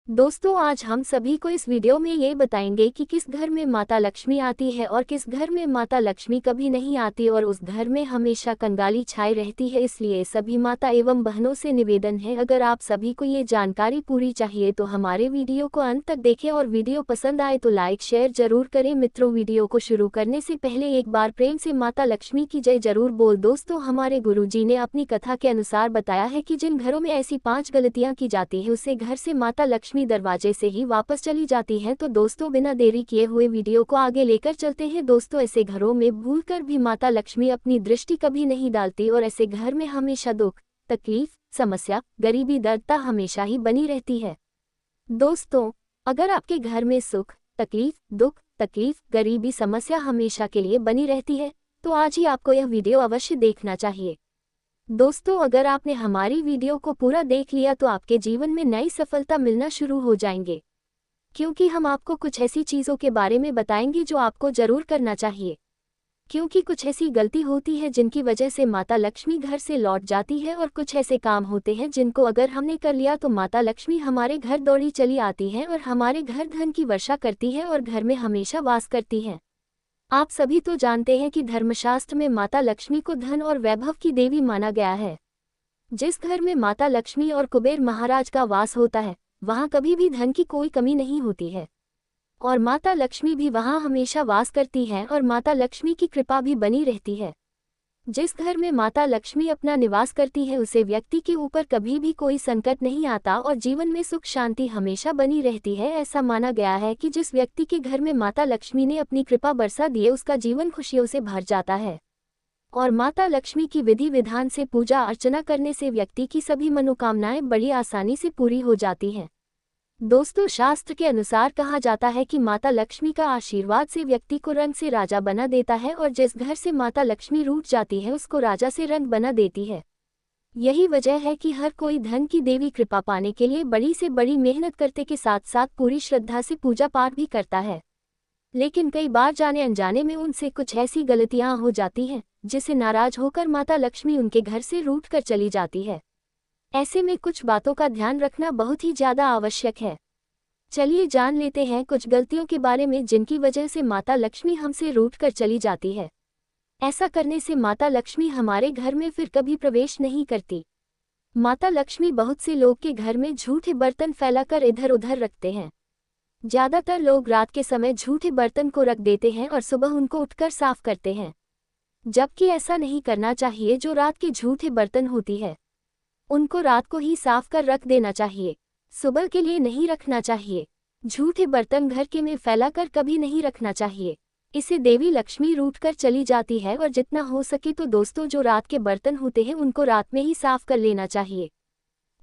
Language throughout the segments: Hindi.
दोस्तों, आज हम सभी को इस वीडियो में ये बताएंगे कि किस घर में माता लक्ष्मी आती है और किस घर में माता लक्ष्मी कभी नहीं आती और उस घर में हमेशा कंगाली छाई रहती है। इसलिए सभी माता एवं बहनों से निवेदन है, अगर आप सभी को ये जानकारी पूरी चाहिए तो हमारे वीडियो को अंत तक देखें और वीडियो पसंद आए तो लाइक शेयर जरूर करें। मित्रों, वीडियो को शुरू करने से पहले एक बार प्रेम से माता लक्ष्मी की जय जरूर बोल। दोस्तों, हमारे गुरुजी ने अपनी कथा के अनुसार बताया है कि जिन घरों में ऐसी 5 गलतियां की जाती है उससे घर से माता लक्ष्मी दरवाजे से ही वापस चली जाती हैं। तो दोस्तों, बिना देरी किए हुए वीडियो को आगे लेकर चलते हैं। दोस्तों, ऐसे घरों में भूलकर भी माता लक्ष्मी अपनी दृष्टि कभी नहीं डालती और ऐसे घर में हमेशा दुख, तकलीफ, समस्या, गरीबी, दरिद्रता हमेशा ही बनी रहती है। दोस्तों, अगर आपके घर में सुख, तकलीफ, दुख, तकलीफ, गरीबी, समस्या हमेशा के लिए बनी रहती है तो आज ही आपको यह वीडियो अवश्य देखना चाहिए। दोस्तों, अगर आपने हमारी वीडियो को पूरा देख लिया तो आपके जीवन में नई सफलता मिलना शुरू हो जाएंगे, क्योंकि हम आपको कुछ ऐसी चीज़ों के बारे में बताएंगे जो आपको जरूर करना चाहिए। क्योंकि कुछ ऐसी गलती होती है जिनकी वजह से माता लक्ष्मी घर से लौट जाती है और कुछ ऐसे काम होते हैं जिनको अगर हमने कर लिया तो माता लक्ष्मी हमारे घर दौड़ी चली आती है और हमारे घर धन की वर्षा करती है और घर में हमेशा वास करती है। आप सभी तो जानते हैं कि धर्मशास्त्र में माता लक्ष्मी को धन और वैभव की देवी माना गया है। जिस घर में माता लक्ष्मी और कुबेर महाराज का वास होता है वहां कभी भी धन की कोई कमी नहीं होती है और माता लक्ष्मी भी वहां हमेशा वास करती है और माता लक्ष्मी की कृपा भी बनी रहती है। जिस घर में माता लक्ष्मी अपना निवास करती है उसे व्यक्ति के ऊपर कभी भी कोई संकट नहीं आता और जीवन में सुख शांति हमेशा बनी रहती है। ऐसा माना गया है कि जिस व्यक्ति के घर में माता लक्ष्मी ने अपनी कृपा बरसा दी उसका जीवन खुशियों से भर जाता है और माता लक्ष्मी की विधि विधान से पूजा अर्चना करने से व्यक्ति की सभी मनोकामनाएं बड़ी आसानी से पूरी हो जाती हैं। दोस्तों, शास्त्र के अनुसार कहा जाता है कि माता लक्ष्मी का आशीर्वाद से व्यक्ति को रंग से राजा बना देता है और जिस घर से माता लक्ष्मी रूठ जाती है उसको राजा से रंग बना देती है। यही वजह है कि हर कोई धन की देवी कृपा पाने के लिए बड़ी से बड़ी मेहनत करते के साथ साथ पूरी श्रद्धा से पूजा पाठ भी करता है। लेकिन कई बार जाने अनजाने में उनसे कुछ ऐसी गलतियां हो जाती हैं जिससे नाराज होकर माता लक्ष्मी उनके घर से रूठ कर चली जाती है। ऐसे में कुछ बातों का ध्यान रखना बहुत ही ज्यादा आवश्यक है। चलिए जान लेते हैं कुछ गलतियों के बारे में जिनकी वजह से माता लक्ष्मी हमसे रूठ कर चली जाती है। ऐसा करने से माता लक्ष्मी हमारे घर में फिर कभी प्रवेश नहीं करती। माता लक्ष्मी बहुत से लोग के घर में झूठे बर्तन फैलाकर इधर उधर रखते हैं। ज्यादातर लोग रात के समय झूठे बर्तन को रख देते हैं और सुबह उनको उठकर साफ करते हैं, जबकि ऐसा नहीं करना चाहिए। जो रात के झूठे बर्तन होती है उनको रात को ही साफ कर रख देना चाहिए, सुबह के लिए नहीं रखना चाहिए। झूठे बर्तन घर के में फैलाकर कभी नहीं रखना चाहिए, इससे देवी लक्ष्मी रूठकर चली जाती है। और जितना हो सके तो दोस्तों, जो रात के बर्तन होते हैं उनको रात में ही साफ कर लेना चाहिए।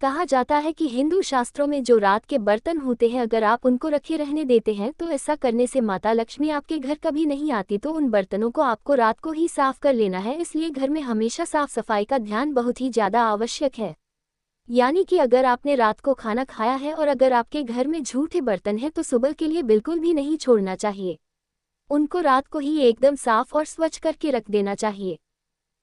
कहा जाता है कि हिंदू शास्त्रों में जो रात के बर्तन होते हैं अगर आप उनको रखे रहने देते हैं तो ऐसा करने से माता लक्ष्मी आपके घर कभी नहीं आती। तो उन बर्तनों को आपको रात को ही साफ कर लेना है। इसलिए घर में हमेशा साफ सफाई का ध्यान बहुत ही ज्यादा आवश्यक है। यानी कि अगर आपने रात को खाना खाया है और अगर आपके घर में झूठे बर्तन हैं तो सुबह के लिए बिल्कुल भी नहीं छोड़ना चाहिए, उनको रात को ही एकदम साफ और स्वच्छ करके रख देना चाहिए।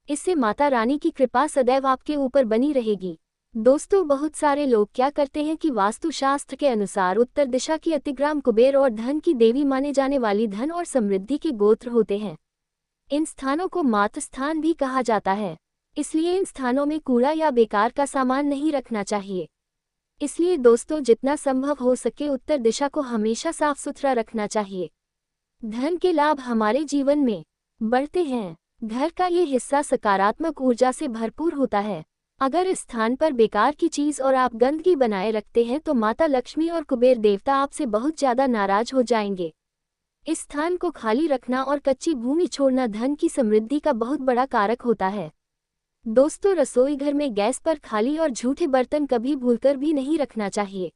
इससे माता रानी की कृपा सदैव आपके ऊपर बनी रहेगी। दोस्तों, बहुत सारे लोग क्या करते हैं कि वास्तुशास्त्र के अनुसार उत्तर दिशा की अतिग्राम कुबेर और धन की देवी माने जाने वाली धन और समृद्धि के गोत्र होते हैं। इन स्थानों को मातृ स्थान भी कहा जाता है, इसलिए इन स्थानों में कूड़ा या बेकार का सामान नहीं रखना चाहिए। इसलिए दोस्तों, जितना संभव हो सके उत्तर दिशा को हमेशा साफ सुथरा रखना चाहिए। धन के लाभ हमारे जीवन में बढ़ते हैं। घर का ये हिस्सा सकारात्मक ऊर्जा से भरपूर होता है। अगर इस स्थान पर बेकार की चीज और आप गंदगी बनाए रखते हैं तो माता लक्ष्मी और कुबेर देवता आपसे बहुत ज्यादा नाराज हो जाएंगे। इस स्थान को खाली रखना और कच्ची भूमि छोड़ना धन की समृद्धि का बहुत बड़ा कारक होता है। दोस्तों, रसोई घर में गैस पर खाली और झूठे बर्तन कभी भूलकर भी नहीं रखना चाहिए।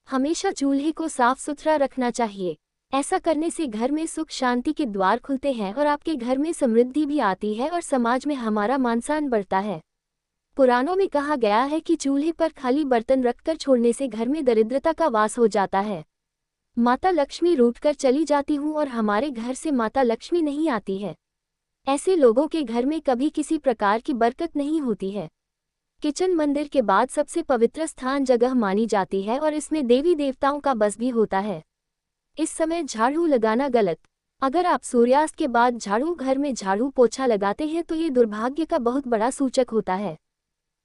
हमेशा चूल्हे को साफ सुथरा रखना चाहिए। ऐसा करने से घर में सुख शांति के द्वार खुलते हैं और आपके घर में समृद्धि भी आती है और समाज में हमारा मान सम्मान बढ़ता है। पुराणों में कहा गया है कि चूल्हे पर खाली बर्तन रखकर छोड़ने से घर में दरिद्रता का वास हो जाता है। माता लक्ष्मी रूठकर चली जाती हूँ और हमारे घर से माता लक्ष्मी नहीं आती है, ऐसे लोगों के घर में कभी किसी प्रकार की बरकत नहीं होती है। किचन मंदिर के बाद सबसे पवित्र स्थान जगह मानी जाती है और इसमें देवी देवताओं का बस भी होता है। इस समय झाड़ू लगाना गलत। अगर आप सूर्यास्त के बाद घर में झाड़ू पोछा लगाते हैं तो ये दुर्भाग्य का बहुत बड़ा सूचक होता है।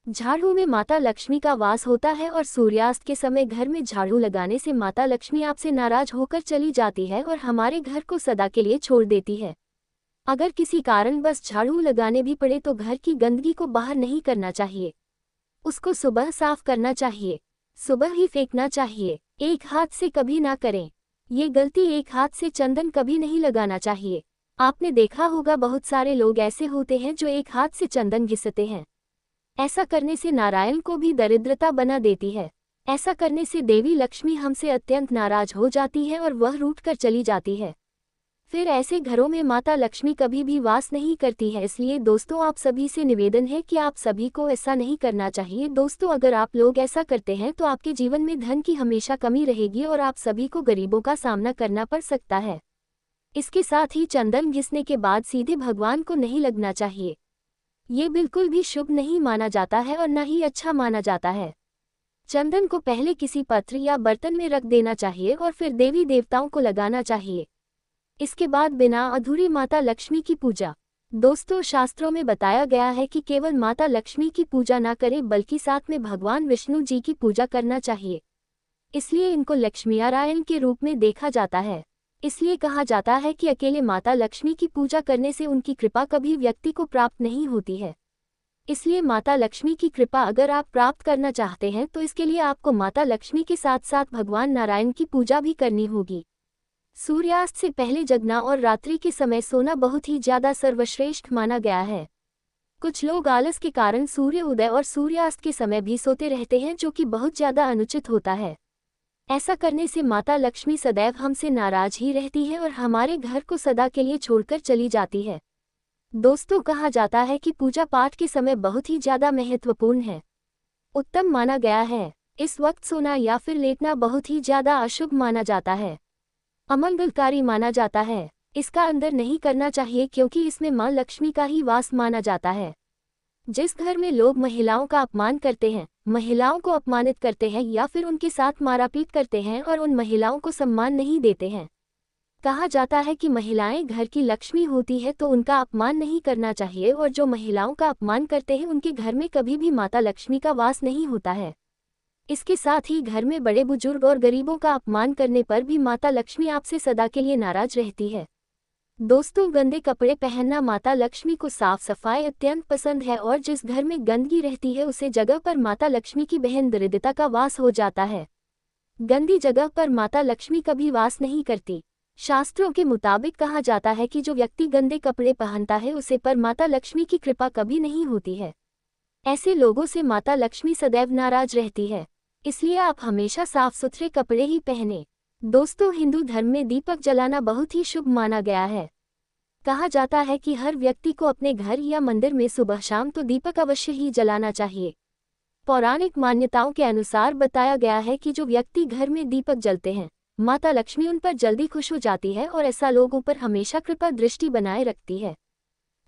झाड़ू में माता लक्ष्मी का वास होता है और सूर्यास्त के समय घर में झाड़ू लगाने से माता लक्ष्मी आपसे नाराज होकर चली जाती है और हमारे घर को सदा के लिए छोड़ देती है। अगर किसी कारण बस झाड़ू लगाने भी पड़े तो घर की गंदगी को बाहर नहीं करना चाहिए, उसको सुबह साफ करना चाहिए, सुबह ही फेंकना चाहिए। एक हाथ से कभी ना करें ये गलती। एक हाथ से चंदन कभी नहीं लगाना चाहिए। आपने देखा होगा बहुत सारे लोग ऐसे होते हैं जो एक हाथ से चंदन घिसते हैं। ऐसा करने से नारायण को भी दरिद्रता बना देती है। ऐसा करने से देवी लक्ष्मी हमसे अत्यंत नाराज हो जाती है और वह रूठ कर चली जाती है। फिर ऐसे घरों में माता लक्ष्मी कभी भी वास नहीं करती है। इसलिए दोस्तों, आप सभी से निवेदन है कि आप सभी को ऐसा नहीं करना चाहिए। दोस्तों, अगर आप लोग ऐसा करते हैं तो आपके जीवन में धन की हमेशा कमी रहेगी और आप सभी को गरीबों का सामना करना पड़ सकता है। इसके साथ ही चंदन घिसने के बाद सीधे भगवान को नहीं लगना चाहिए। ये बिल्कुल भी शुभ नहीं माना जाता है और न ही अच्छा माना जाता है। चंदन को पहले किसी पत्र या बर्तन में रख देना चाहिए और फिर देवी देवताओं को लगाना चाहिए। इसके बाद बिना अधूरी माता लक्ष्मी की पूजा। दोस्तों, शास्त्रों में बताया गया है कि केवल माता लक्ष्मी की पूजा ना करें बल्कि साथ में भगवान विष्णु जी की पूजा करना चाहिए। इसलिए इनको लक्ष्मीनारायण के रूप में देखा जाता है। इसलिए कहा जाता है कि अकेले माता लक्ष्मी की पूजा करने से उनकी कृपा कभी व्यक्ति को प्राप्त नहीं होती है। इसलिए माता लक्ष्मी की कृपा अगर आप प्राप्त करना चाहते हैं तो इसके लिए आपको माता लक्ष्मी के साथ साथ भगवान नारायण की पूजा भी करनी होगी। सूर्यास्त से पहले जगना और रात्रि के समय सोना बहुत ही ज्यादा सर्वश्रेष्ठ माना गया है। कुछ लोग आलस के कारण सूर्य उदय और सूर्यास्त के समय भी सोते रहते हैं, जो कि बहुत ज्यादा अनुचित होता है। ऐसा करने से माता लक्ष्मी सदैव हमसे नाराज ही रहती है और हमारे घर को सदा के लिए छोड़कर चली जाती है। दोस्तों, कहा जाता है कि पूजा पाठ के समय बहुत ही ज्यादा महत्वपूर्ण है, उत्तम माना गया है। इस वक्त सोना या फिर लेटना बहुत ही ज्यादा अशुभ माना जाता है, अमंगलकारी माना जाता है। इसका अंदर नहीं करना चाहिए क्योंकि इसमें मां लक्ष्मी का ही वास माना जाता है। जिस घर में लोग महिलाओं का अपमान करते हैं, महिलाओं को अपमानित करते हैं या फिर उनके साथ मारापीट करते हैं और उन महिलाओं को सम्मान नहीं देते हैं, कहा जाता है कि महिलाएं घर की लक्ष्मी होती है, तो उनका अपमान नहीं करना चाहिए। और जो महिलाओं का अपमान करते हैं उनके घर में कभी भी माता लक्ष्मी का वास नहीं होता है। इसके साथ ही घर में बड़े बुजुर्ग और गरीबों का अपमान करने पर भी माता लक्ष्मी आपसे सदा के लिए नाराज रहती है। दोस्तों, गंदे कपड़े पहनना माता लक्ष्मी को साफ सफाई अत्यंत पसंद है और जिस घर में गंदगी रहती है उसे जगह पर माता लक्ष्मी की बहन दरिद्रता का वास हो जाता है। गंदी जगह पर माता लक्ष्मी कभी वास नहीं करती। शास्त्रों के मुताबिक कहा जाता है कि जो व्यक्ति गंदे कपड़े पहनता है उसे पर माता लक्ष्मी की कृपा कभी नहीं होती है। ऐसे लोगों से माता लक्ष्मी सदैव नाराज रहती है। इसलिए आप हमेशा साफ सुथरे कपड़े ही पहने। दोस्तों, हिंदू धर्म में दीपक जलाना बहुत ही शुभ माना गया है। कहा जाता है कि हर व्यक्ति को अपने घर या मंदिर में सुबह शाम तो दीपक अवश्य ही जलाना चाहिए। पौराणिक मान्यताओं के अनुसार बताया गया है कि जो व्यक्ति घर में दीपक जलते हैं, माता लक्ष्मी उन पर जल्दी खुश हो जाती है और ऐसा लोगों पर हमेशा कृपा दृष्टि बनाए रखती है।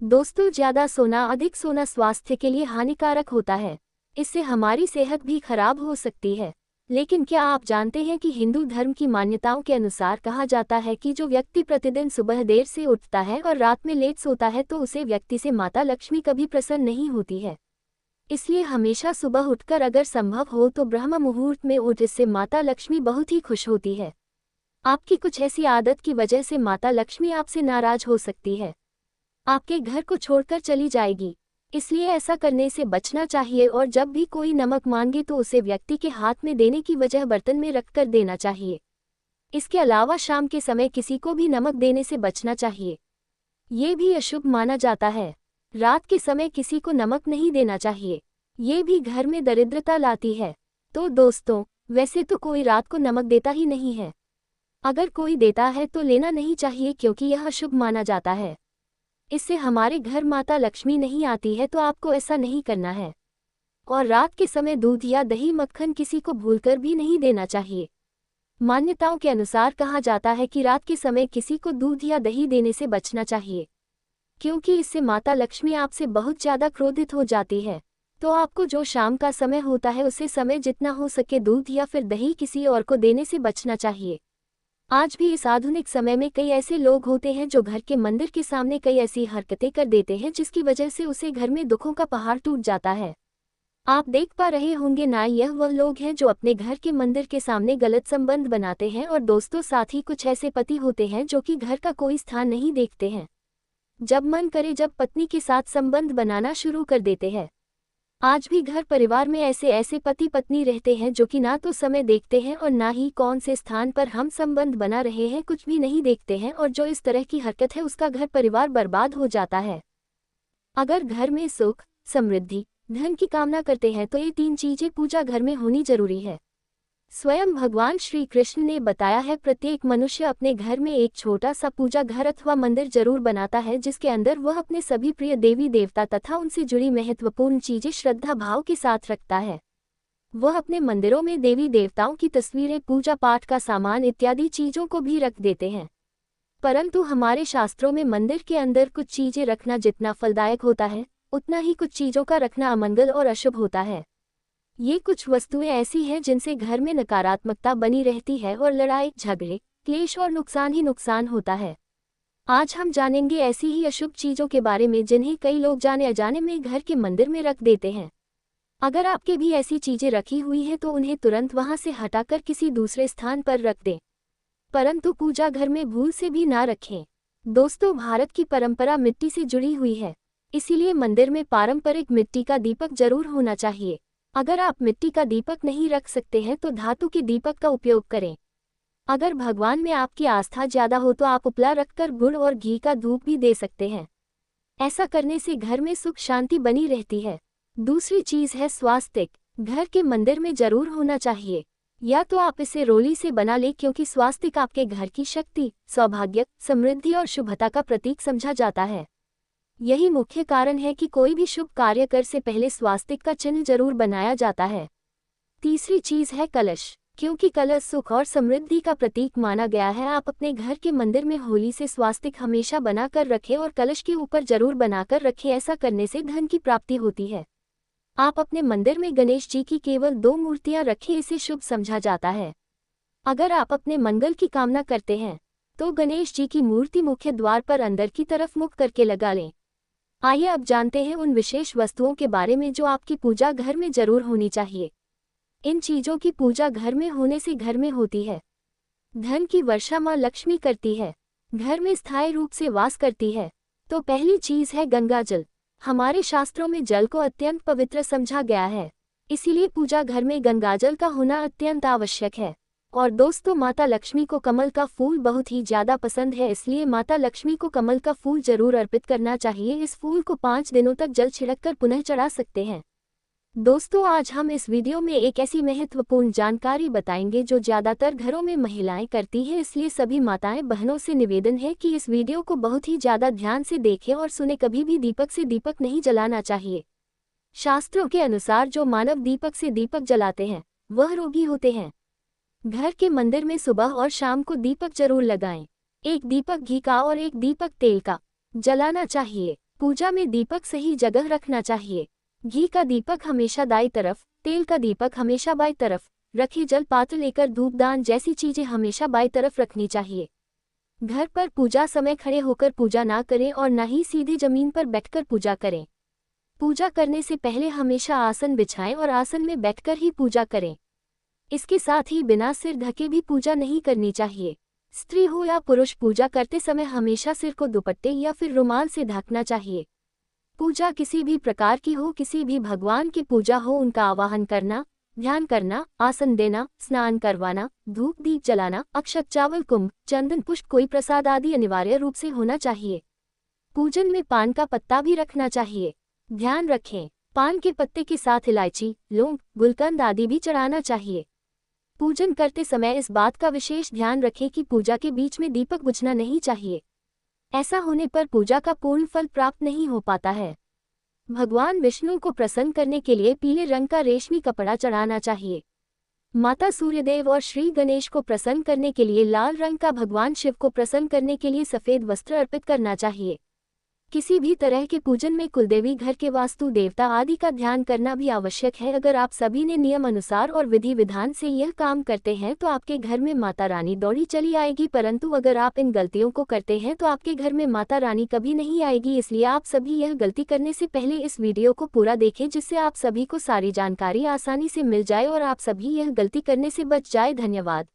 दोस्तों, ज्यादा सोना, अधिक सोना स्वास्थ्य के लिए हानिकारक होता है। इससे हमारी सेहत भी खराब हो सकती है। लेकिन क्या आप जानते हैं कि हिंदू धर्म की मान्यताओं के अनुसार कहा जाता है कि जो व्यक्ति प्रतिदिन सुबह देर से उठता है और रात में लेट सोता है तो उसे व्यक्ति से माता लक्ष्मी कभी प्रसन्न नहीं होती है। इसलिए हमेशा सुबह उठकर अगर संभव हो तो ब्रह्म मुहूर्त में उठ, इससे माता लक्ष्मी बहुत ही खुश होती है। आपकी कुछ ऐसी आदत की वजह से माता लक्ष्मी आपसे नाराज हो सकती है, आपके घर को छोड़कर चली जाएगी। इसलिए ऐसा करने से बचना चाहिए और जब भी कोई नमक मांगे तो उसे व्यक्ति के हाथ में देने की बजाय बर्तन में रखकर देना चाहिए। इसके अलावा शाम के समय किसी को भी नमक देने से बचना चाहिए, ये भी अशुभ माना जाता है। रात के समय किसी को नमक नहीं देना चाहिए, ये भी घर में दरिद्रता लाती है। तो दोस्तों, वैसे तो कोई रात को नमक देता ही नहीं है, अगर कोई देता है तो लेना नहीं चाहिए क्योंकि यह अशुभ माना जाता है। इससे हमारे घर माता लक्ष्मी नहीं आती है, तो आपको ऐसा नहीं करना है। और रात के समय दूध या दही मक्खन किसी को भूलकर भी नहीं देना चाहिए। मान्यताओं के अनुसार कहा जाता है कि रात के समय किसी को दूध या दही देने से बचना चाहिए, क्योंकि इससे माता लक्ष्मी आपसे बहुत ज्यादा क्रोधित हो जाती है। तो आपको जो शाम का समय होता है उसे समय जितना हो सके दूध या फिर दही किसी और को देने से बचना चाहिए। आज भी इस आधुनिक समय में कई ऐसे लोग होते हैं जो घर के मंदिर के सामने कई ऐसी हरकतें कर देते हैं जिसकी वजह से उसे घर में दुखों का पहाड़ टूट जाता है। आप देख पा रहे होंगे ना, यह वह लोग हैं जो अपने घर के मंदिर के सामने गलत संबंध बनाते हैं। और दोस्तों, साथ ही कुछ ऐसे पति होते हैं जो कि घर का कोई स्थान नहीं देखते हैं। जब मन करे जब पत्नी के साथ संबंध बनाना शुरू कर देते हैं। आज भी घर परिवार में ऐसे पति पत्नी रहते हैं जो कि ना तो समय देखते हैं और ना ही कौन से स्थान पर हम संबंध बना रहे हैं, कुछ भी नहीं देखते हैं। और जो इस तरह की हरकत है उसका घर परिवार बर्बाद हो जाता है। अगर घर में सुख, समृद्धि, धन की कामना करते हैं तो ये 3 चीजें पूजा घर में होनी जरूरी है। स्वयं भगवान श्री कृष्ण ने बताया है, प्रत्येक मनुष्य अपने घर में एक छोटा सा पूजा घर अथवा मंदिर जरूर बनाता है जिसके अंदर वह अपने सभी प्रिय देवी देवता तथा उनसे जुड़ी महत्वपूर्ण चीजें श्रद्धा भाव के साथ रखता है। वह अपने मंदिरों में देवी देवताओं की तस्वीरें, पूजा पाठ का सामान इत्यादि चीजों को भी रख देते हैं। परंतु हमारे शास्त्रों में मंदिर के अंदर कुछ चीजें रखना जितना फलदायक होता है उतना ही कुछ चीजों का रखना अमंगल और अशुभ होता है। ये कुछ वस्तुएं ऐसी हैं जिनसे घर में नकारात्मकता बनी रहती है और लड़ाई, झगड़े, क्लेश और नुकसान ही नुकसान होता है। आज हम जानेंगे ऐसी ही अशुभ चीजों के बारे में जिन्हें कई लोग जाने अजाने में घर के मंदिर में रख देते हैं। अगर आपके भी ऐसी चीजें रखी हुई हैं तो उन्हें तुरंत वहां से हटाकर किसी दूसरे स्थान पर रख दें, परंतु पूजा घर में भूल से भी ना रखें। दोस्तों, भारत की परंपरा मिट्टी से जुड़ी हुई है, इसीलिए मंदिर में पारंपरिक मिट्टी का दीपक जरूर होना चाहिए। अगर आप मिट्टी का दीपक नहीं रख सकते हैं तो धातु के दीपक का उपयोग करें। अगर भगवान में आपकी आस्था ज्यादा हो तो आप उपला रखकर गुड़ और घी का धूप भी दे सकते हैं। ऐसा करने से घर में सुख शांति बनी रहती है। दूसरी चीज है स्वास्तिक। घर के मंदिर में जरूर होना चाहिए। या तो आप इसे रोली से बना लें, क्योंकि स्वास्तिक आपके घर की शक्ति, सौभाग्य, समृद्धि और शुभता का प्रतीक समझा जाता है। यही मुख्य कारण है कि कोई भी शुभ कार्य कर से पहले स्वास्तिक का चिन्ह जरूर बनाया जाता है। तीसरी चीज है कलश। क्योंकि कलश सुख और समृद्धि का प्रतीक माना गया है, आप अपने घर के मंदिर में होली से स्वास्तिक हमेशा बनाकर रखें और कलश के ऊपर जरूर बनाकर रखें। ऐसा करने से धन की प्राप्ति होती है। आप अपने मंदिर में गणेश जी की केवल 2 मूर्तियां रखें, इसे शुभ समझा जाता है। अगर आप अपने मंगल की कामना करते हैं तो गणेश जी की मूर्ति मुख्य द्वार पर अंदर की तरफ मुख करके लगा लें। आइए अब जानते हैं उन विशेष वस्तुओं के बारे में जो आपकी पूजा घर में जरूर होनी चाहिए। इन चीजों की पूजा घर में होने से घर में होती है धन की वर्षा मां लक्ष्मी करती है, घर में स्थायी रूप से वास करती है। तो पहली चीज है गंगा जल। हमारे शास्त्रों में जल को अत्यंत पवित्र समझा गया है, इसीलिए पूजा घर में गंगाजल का होना अत्यंत आवश्यक है। और दोस्तों, माता लक्ष्मी को कमल का फूल बहुत ही ज्यादा पसंद है, इसलिए माता लक्ष्मी को कमल का फूल जरूर अर्पित करना चाहिए। इस फूल को 5 दिनों तक जल छिड़ककर पुनः चढ़ा सकते हैं। दोस्तों, आज हम इस वीडियो में एक ऐसी महत्वपूर्ण जानकारी बताएंगे जो ज्यादातर घरों में महिलाएं करती हैं, इसलिए सभी माताएं बहनों से निवेदन है कि इस वीडियो को बहुत ही ज्यादा ध्यान से देखें और सुने। कभी भी दीपक से दीपक नहीं जलाना चाहिए। शास्त्रों के अनुसार जो मानव दीपक से दीपक जलाते हैं वह रोगी होते हैं। घर के मंदिर में सुबह और शाम को दीपक जरूर लगाएं। एक दीपक घी का और एक दीपक तेल का जलाना चाहिए। पूजा में दीपक सही जगह रखना चाहिए। घी का दीपक हमेशा दाईं तरफ, तेल का दीपक हमेशा बाईं तरफ रखें। जल पात्र लेकर धूपदान जैसी चीजें हमेशा बाईं तरफ रखनी चाहिए। घर पर पूजा समय खड़े होकर पूजा ना करें और न ही सीधे जमीन पर बैठकर पूजा करें। पूजा करने से पहले हमेशा आसन बिछाएं और आसन में बैठकर ही पूजा करें। इसके साथ ही बिना सिर ढके भी पूजा नहीं करनी चाहिए। स्त्री हो या पुरुष, पूजा करते समय हमेशा सिर को दुपट्टे या फिर रुमाल से ढकना चाहिए। पूजा किसी भी प्रकार की हो, किसी भी भगवान की पूजा हो, उनका आवाहन करना, ध्यान करना, आसन देना, स्नान करवाना, धूप दीप जलाना, अक्षत, चावल, कुंभ, चंदन, पुष्प, कोई प्रसाद आदि अनिवार्य रूप से होना चाहिए। पूजन में पान का पत्ता भी रखना चाहिए। ध्यान रखें, पान के पत्ते के साथ इलायची, लौंग, गुलकंद आदि भी चढ़ाना चाहिए। पूजन करते समय इस बात का विशेष ध्यान रखें कि पूजा के बीच में दीपक बुझना नहीं चाहिए। ऐसा होने पर पूजा का पूर्ण फल प्राप्त नहीं हो पाता है। भगवान विष्णु को प्रसन्न करने के लिए पीले रंग का रेशमी कपड़ा चढ़ाना चाहिए। माता सूर्यदेव और श्री गणेश को प्रसन्न करने के लिए लाल रंग का, भगवान शिव को प्रसन्न करने के लिए सफेद वस्त्र अर्पित करना चाहिए। किसी भी तरह के पूजन में कुलदेवी, घर के वास्तु देवता आदि का ध्यान करना भी आवश्यक है। अगर आप सभी ने नियम अनुसार और विधि विधान से यह काम करते हैं तो आपके घर में माता रानी दौड़ी चली आएगी, परंतु अगर आप इन गलतियों को करते हैं तो आपके घर में माता रानी कभी नहीं आएगी। इसलिए आप सभी यह गलती करने से पहले इस वीडियो को पूरा देखें, जिससे आप सभी को सारी जानकारी आसानी से मिल जाए और आप सभी यह गलती करने से बच जाए। धन्यवाद।